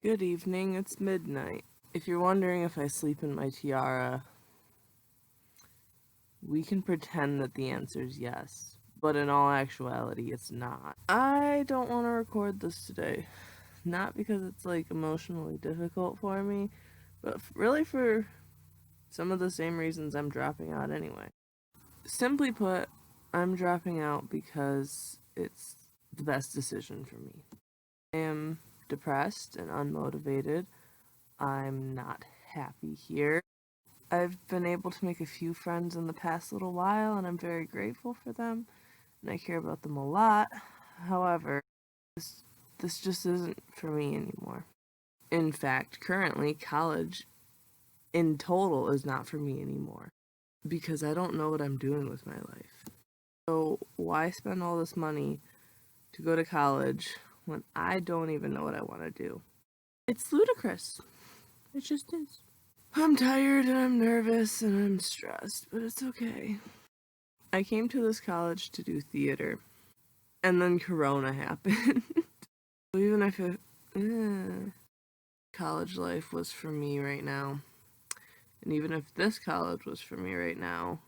Good evening, it's midnight. If you're wondering if I sleep in my tiara, we can pretend that the answer is yes, but in all actuality, it's not. I don't want to record this today. Not because it's emotionally difficult for me, but really for some of the same reasons I'm dropping out anyway. Simply put, I'm dropping out because it's the best decision for me. I am depressed and unmotivated. I'm not happy here. I've been able to make a few friends in the past little while, and I'm very grateful for them, and I care about them a lot. However, this just isn't for me anymore. In fact, currently, college in total is not for me anymore, because I don't know what I'm doing with my life. So why spend all this money to go to college when I don't even know what I want to do? It's ludicrous. It just is. I'm tired and I'm nervous and I'm stressed, but it's okay. I came to this college to do theater, and then Corona happened. Even if college life was for me right now, and even if this college was for me right now,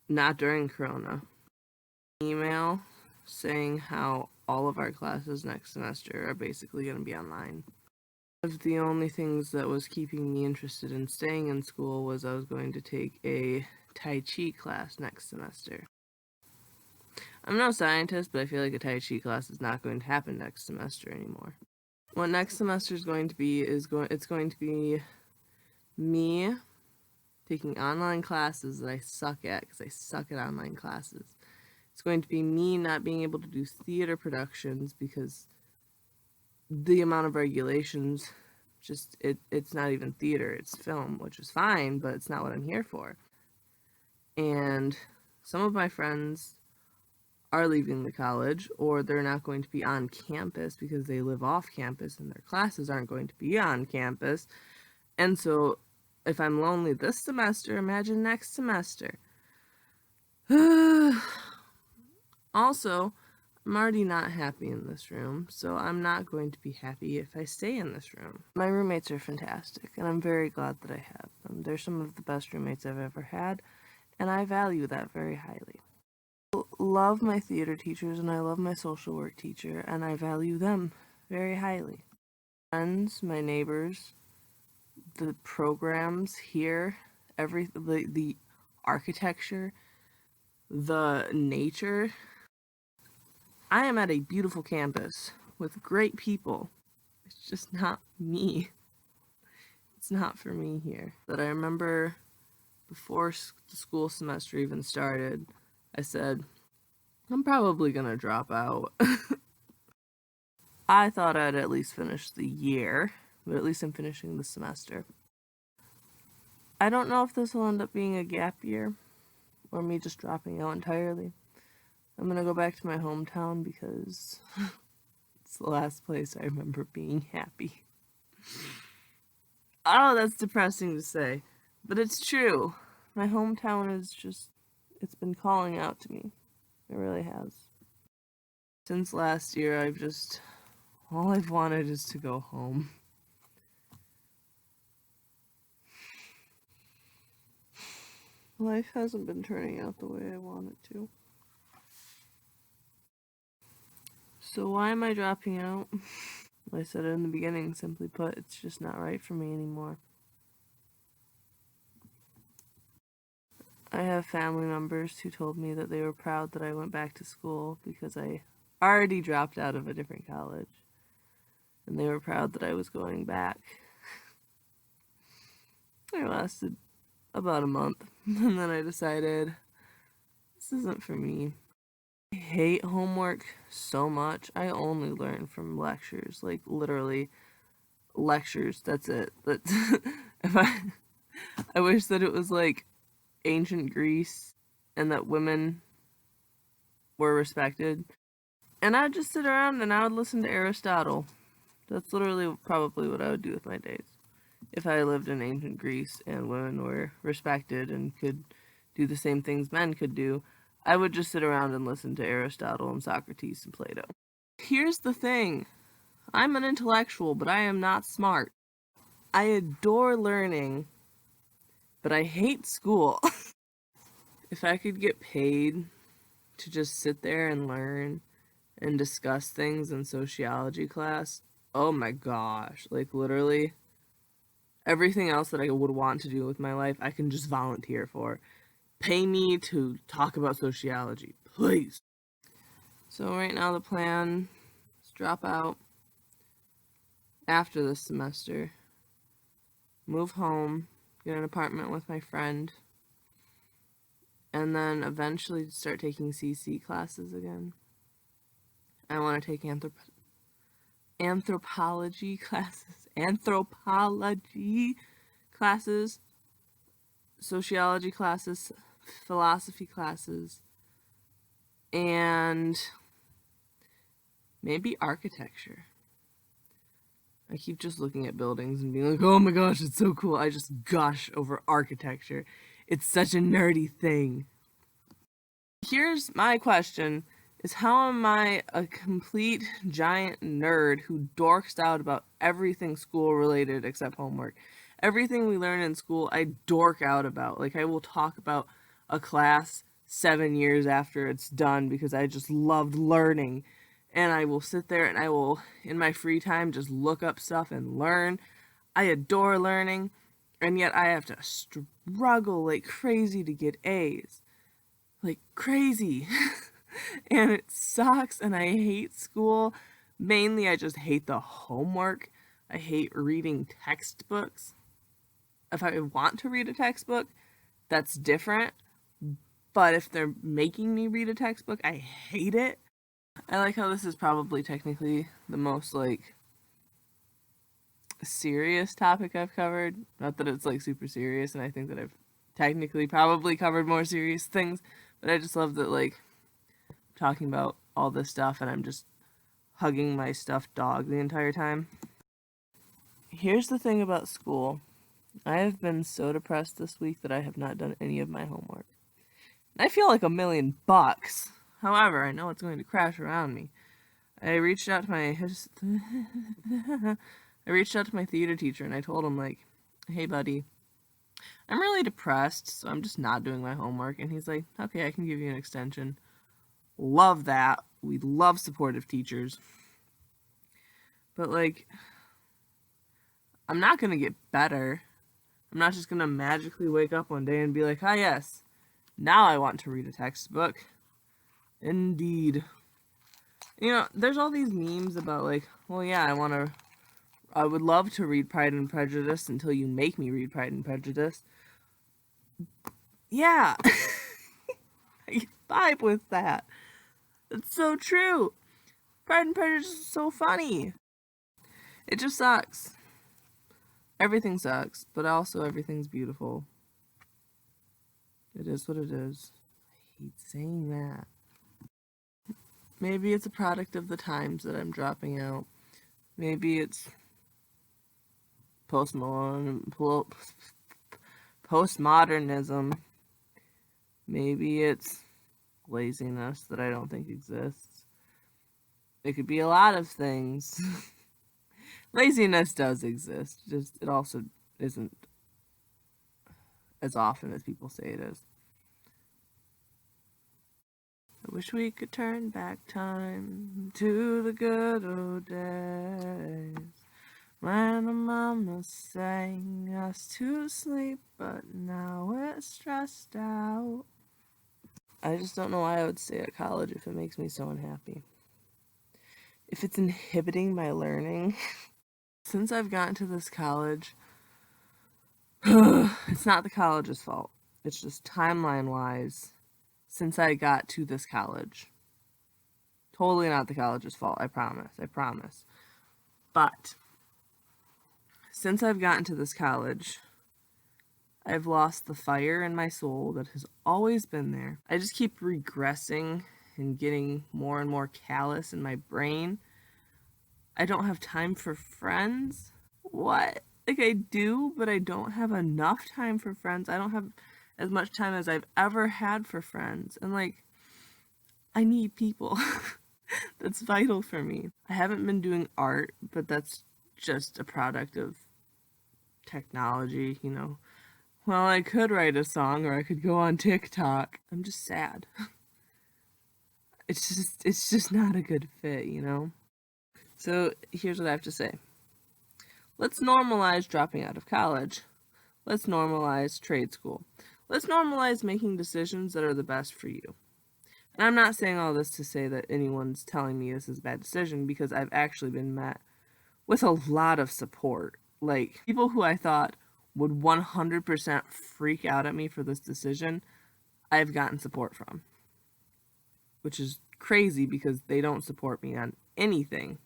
not during Corona. Email saying how all of our classes next semester are basically going to be online. One of the only things that was keeping me interested in staying in school was I was going to take a Tai Chi class next semester. I'm no scientist, but I feel like a Tai Chi class is not going to happen next semester anymore. What next semester is going to be it's going to be me taking online classes that I suck at because I suck at online classes. It's going to be me not being able to do theater productions because the amount of regulations, it's not even theater, it's film, which is fine, but it's not what I'm here for. And some of my friends are leaving the college, or they're not going to be on campus because they live off campus and their classes aren't going to be on campus. And so if I'm lonely this semester, imagine next semester. Also, I'm already not happy in this room, so I'm not going to be happy if I stay in this room. My roommates are fantastic, and I'm very glad that I have them. They're some of the best roommates I've ever had, and I value that very highly. I love my theater teachers, and I love my social work teacher, and I value them very highly. Friends, my neighbors, the programs here, the architecture, the nature. I am at a beautiful campus with great people. It's just not me. It's not for me here. That I remember before the school semester even started, I said, I'm probably gonna drop out. I thought I'd at least finish the year, but at least I'm finishing the semester. I don't know if this will end up being a gap year or me just dropping out entirely. I'm gonna go back to my hometown because it's the last place I remember being happy. Oh, that's depressing to say, but it's true. My hometown is just, it's been calling out to me. It really has. Since last year, all I've wanted is to go home. Life hasn't been turning out the way I want it to. So why am I dropping out? I said it in the beginning, simply put, it's just not right for me anymore. I have family members who told me that they were proud that I went back to school because I already dropped out of a different college. And they were proud that I was going back. I lasted about a month, and then I decided this isn't for me. I hate homework so much. I only learn from lectures, like literally lectures. That's it. That's if I wish that it was like ancient Greece and that women were respected. And I'd just sit around and I would listen to Aristotle. That's literally probably what I would do with my days. If I lived in ancient Greece and women were respected and could do the same things men could do, I would just sit around and listen to Aristotle and Socrates and Plato. Here's the thing. I'm an intellectual, but I am not smart. I adore learning, but I hate school. If I could get paid to just sit there and learn and discuss things in sociology class, oh my gosh, like literally everything else that I would want to do with my life, I can just volunteer for. Pay me to talk about sociology, please. So right now the plan is drop out after this semester, move home, get an apartment with my friend, and then eventually start taking CC classes again. I want to take anthropology classes, sociology classes, philosophy classes, and maybe architecture. I keep just looking at buildings and being like, oh my gosh, it's so cool. I just gush over architecture. It's such a nerdy thing. Here's my question, is how am I a complete giant nerd who dorks out about everything school related except homework? Everything we learn in school, I dork out about. Like, I will talk about a class 7 years after it's done because I just loved learning. And I will sit there and I will, in my free time, just look up stuff and learn. I adore learning, and yet I have to struggle like crazy to get A's. Like crazy. And it sucks, and I hate school. Mainly, I just hate the homework. I hate reading textbooks. If I want to read a textbook, that's different. But if they're making me read a textbook, I hate it. I like how this is probably technically the most, like, serious topic I've covered. Not that it's, like, super serious, and I think that I've technically probably covered more serious things, but I just love that, like, I'm talking about all this stuff, and I'm just hugging my stuffed dog the entire time. Here's the thing about school. I have been so depressed this week that I have not done any of my homework. And I feel like $1,000,000. However, I know it's going to crash around me. I reached out to my theater teacher and I told him, like, hey buddy, I'm really depressed, so I'm just not doing my homework. And he's like, okay, I can give you an extension. Love that. We love supportive teachers. But, like, I'm not gonna get better. I'm not just gonna magically wake up one day and be like, ah yes, now I want to read a textbook. Indeed. You know, there's all these memes about, like, well, yeah, I would love to read Pride and Prejudice until you make me read Pride and Prejudice. Yeah. I vibe with that. It's so true. Pride and Prejudice is so funny. It just sucks. Everything sucks, but also everything's beautiful. It is what it is. I hate saying that. Maybe it's a product of the times that I'm dropping out. Maybe it's postmodernism. Maybe it's laziness that I don't think exists. It could be a lot of things. Laziness does exist, just it also isn't as often as people say it is. I wish we could turn back time to the good old days when the mama sang us to sleep, but now we're stressed out. I just don't know why I would stay at college if it makes me so unhappy. If it's inhibiting my learning. Since I've gotten to this college, it's not the college's fault. It's just timeline-wise, since I got to this college. Totally not the college's fault, I promise. But, since I've gotten to this college, I've lost the fire in my soul that has always been there. I just keep regressing and getting more and more callous in my brain. I don't have time for friends. What? Like, I do, but I don't have enough time for friends. I don't have as much time as I've ever had for friends. And, like, I need people. That's vital for me. I haven't been doing art, but that's just a product of technology, you know. Well, I could write a song or I could go on TikTok. I'm just sad. It's just not a good fit, you know. So, here's what I have to say. Let's normalize dropping out of college. Let's normalize trade school. Let's normalize making decisions that are the best for you. And I'm not saying all this to say that anyone's telling me this is a bad decision, because I've actually been met with a lot of support. Like, people who I thought would 100% freak out at me for this decision, I've gotten support from. Which is crazy because they don't support me on anything.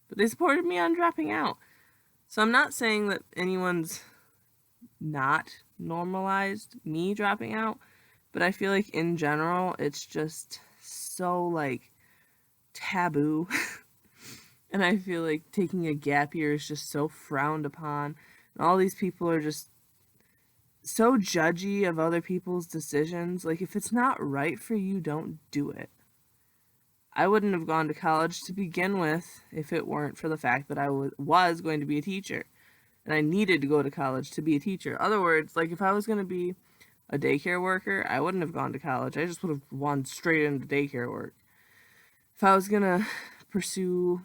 But they supported me on dropping out. So I'm not saying that anyone's not normalized me dropping out, but I feel like in general it's just so like taboo. And I feel like taking a gap year is just so frowned upon. And all these people are just so judgy of other people's decisions. Like, if it's not right for you, don't do it. I wouldn't have gone to college to begin with if it weren't for the fact that I was going to be a teacher. And I needed to go to college to be a teacher. Other words, like, if I was going to be a daycare worker, I wouldn't have gone to college. I just would have gone straight into daycare work. If I was going to pursue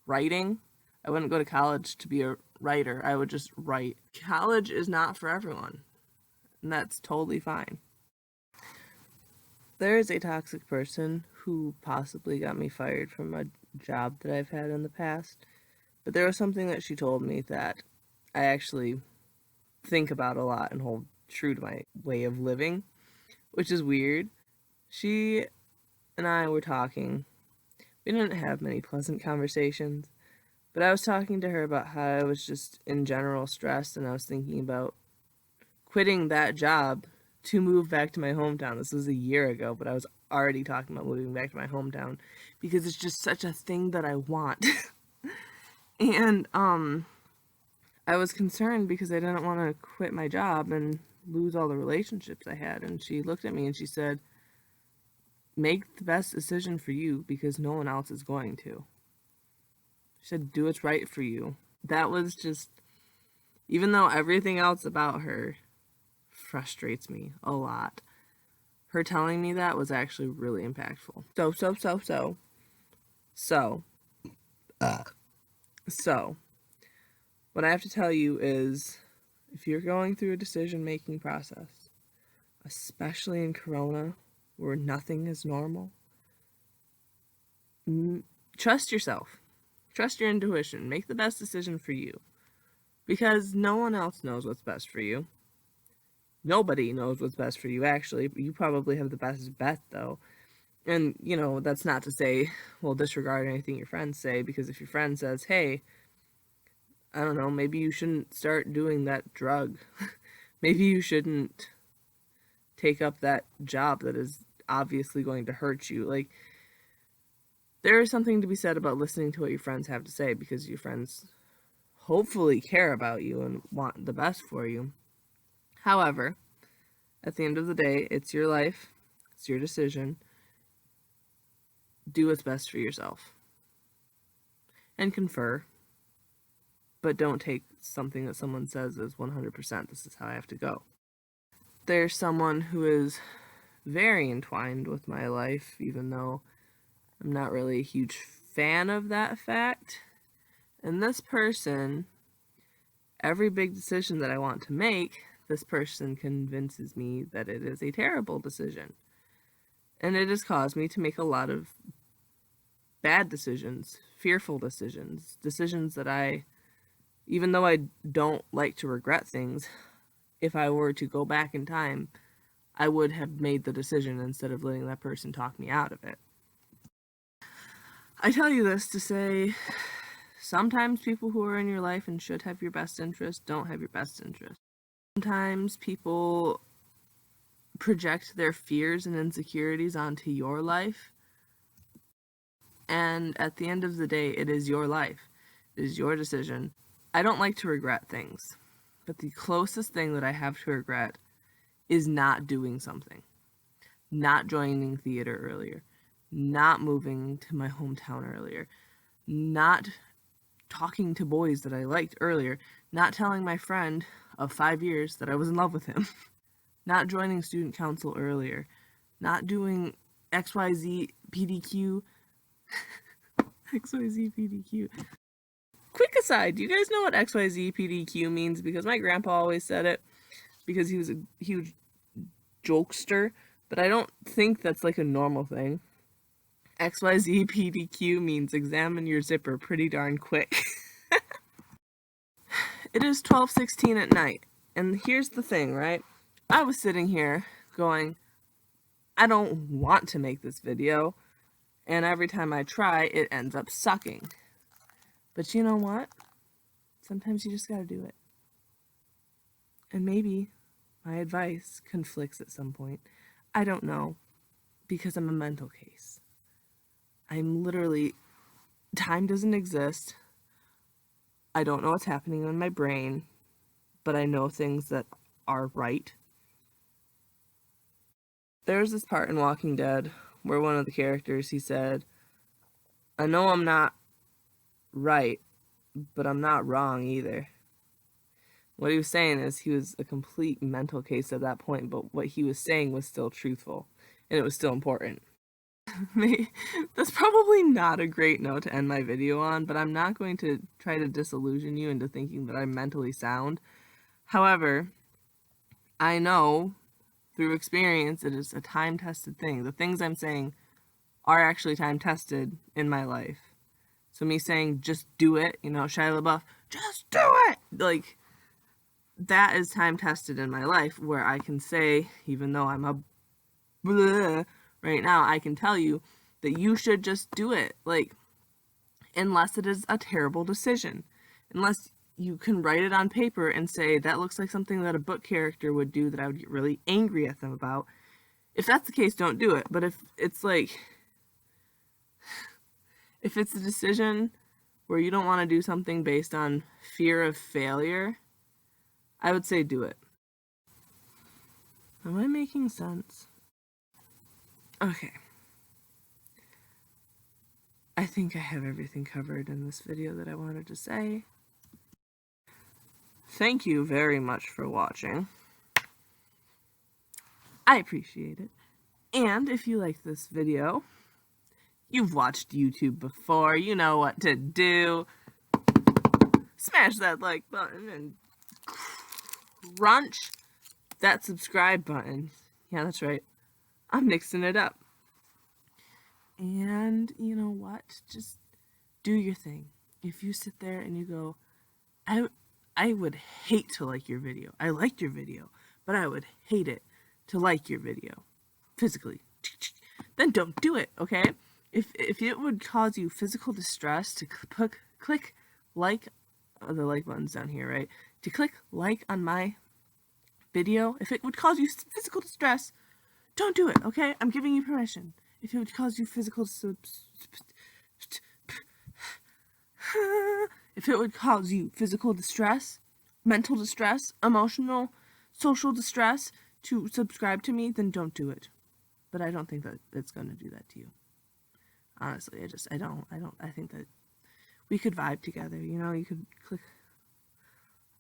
writing, I wouldn't go to college to be a writer. I would just write. College is not for everyone, and that's totally fine. There is a toxic person who possibly got me fired from a job that I've had in the past, but there was something that she told me that I actually think about a lot and hold true to my way of living, which is weird. She and I were talking. We didn't have many pleasant conversations, but I was talking to her about how I was just in general stressed, and I was thinking about quitting that job to move back to my hometown. This was a year ago, but I was already talking about moving back to my hometown because it's just such a thing that I want. And I was concerned because I didn't want to quit my job and lose all the relationships I had. And she looked at me and she said, make the best decision for you because no one else is going to. She said, do what's right for you. That was just, even though everything else about her frustrates me a lot, her telling me that was actually really impactful. So, what I have to tell you is, if you're going through a decision-making process, especially in Corona, where nothing is normal, trust yourself. Trust your intuition. Make the best decision for you. Because no one else knows what's best for you. Nobody knows what's best for you, actually. You probably have the best bet, though. And, you know, that's not to say, well, disregard anything your friends say, because if your friend says, hey, I don't know, maybe you shouldn't start doing that drug. Maybe you shouldn't take up that job that is obviously going to hurt you. Like, there is something to be said about listening to what your friends have to say, because your friends hopefully care about you and want the best for you. However, at the end of the day, it's your life, it's your decision. Do what's best for yourself. And confer, but don't take something that someone says as 100%, this is how I have to go. There's someone who is very entwined with my life, even though I'm not really a huge fan of that fact. And this person, every big decision that I want to make, this person convinces me that it is a terrible decision. And it has caused me to make a lot of bad decisions, fearful decisions, decisions that I, even though I don't like to regret things, if I were to go back in time, I would have made the decision instead of letting that person talk me out of it. I tell you this to say, sometimes people who are in your life and should have your best interest don't have your best interest. Sometimes people project their fears and insecurities onto your life, and at the end of the day, it is your life. It is your decision. I don't like to regret things, but the closest thing that I have to regret is not doing something. Not joining theater earlier. not moving to my hometown earlier, not talking to boys that I liked earlier, not telling my friend of 5 years that I was in love with him, not joining student council earlier, not doing XYZ PDQ. XYZ PDQ. Quick aside, do you guys know what XYZ PDQ means? Because my grandpa always said it because he was a huge jokester, but I don't think that's like a normal thing. XYZ PDQ means examine your zipper pretty darn quick. It is 12:16 at night, and here's the thing, right? I was sitting here going, I don't want to make this video, and every time I try, it ends up sucking. But you know what? Sometimes you just gotta do it. And maybe my advice conflicts at some point. I don't know, because I'm a mental case. I'm literally, time doesn't exist. I don't know what's happening in my brain, but I know things that are right. There's this part in Walking Dead where one of the characters, he said, I know I'm not right, but I'm not wrong either. What he was saying is he was a complete mental case at that point, but what he was saying was still truthful, and it was still important. That's probably not a great note to end my video on, but I'm not going to try to disillusion you into thinking that I'm mentally sound. However, I know through experience it is a time-tested thing. The things I'm saying are actually time-tested in my life. So me saying, just do it, you know, Shia LaBeouf, just do it! Like, that is time-tested in my life, where I can say, even though I'm a bleh right now, I can tell you that you should just do it. Like, unless it is a terrible decision. Unless you can write it on paper and say, that looks like something that a book character would do that I would get really angry at them about. If that's the case, don't do it. But if it's like, if it's a decision where you don't want to do something based on fear of failure, I would say do it. Am I making sense? Okay. I think I have everything covered in this video that I wanted to say. Thank you very much for watching. I appreciate it. And if you like this video, you've watched YouTube before, you know what to do. Smash that like button and crunch that subscribe button. Yeah, that's right. I'm mixing it up. And you know what? Just do your thing. If you sit there and you go, I would hate to like your video. I liked your video, but I would hate it to like your video physically. Then don't do it, okay? If it would cause you physical distress to click like, the like button's down here, right? To click like on my video, if it would cause you physical distress, don't do it, okay? I'm giving you permission. If it would cause you physical if it would cause you physical distress, mental distress, emotional, social distress to subscribe to me, then don't do it. But I don't think that it's going to do that to you. Honestly, I think that we could vibe together, you know? You could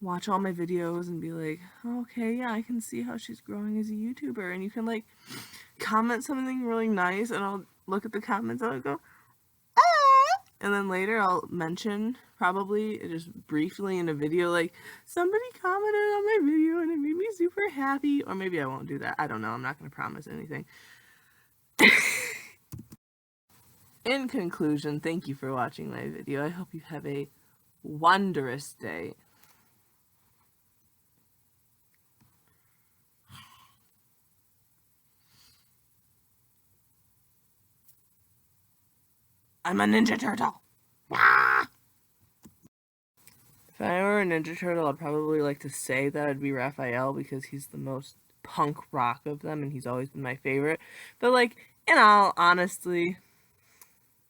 watch all my videos and be like, oh, okay, yeah, I can see how she's growing as a YouTuber, and you can, like, comment something really nice, and I'll look at the comments, and I'll go, ah! And then later I'll mention, probably, just briefly in a video, like, somebody commented on my video, and it made me super happy, or maybe I won't do that, I don't know, I'm not going to promise anything. In conclusion, thank you for watching my video. I hope you have a wondrous day. I'm a Ninja Turtle. Ah! If I were a Ninja Turtle, I'd probably like to say that I'd be Raphael because he's the most punk rock of them and he's always been my favorite. But, like, in all honesty,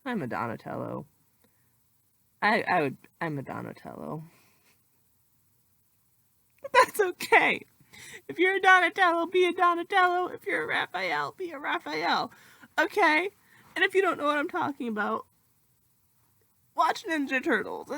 I'm a Donatello. I'm a Donatello. But that's okay. If you're a Donatello, be a Donatello. If you're a Raphael, be a Raphael. Okay? And if you don't know what I'm talking about, watch Ninja Turtles.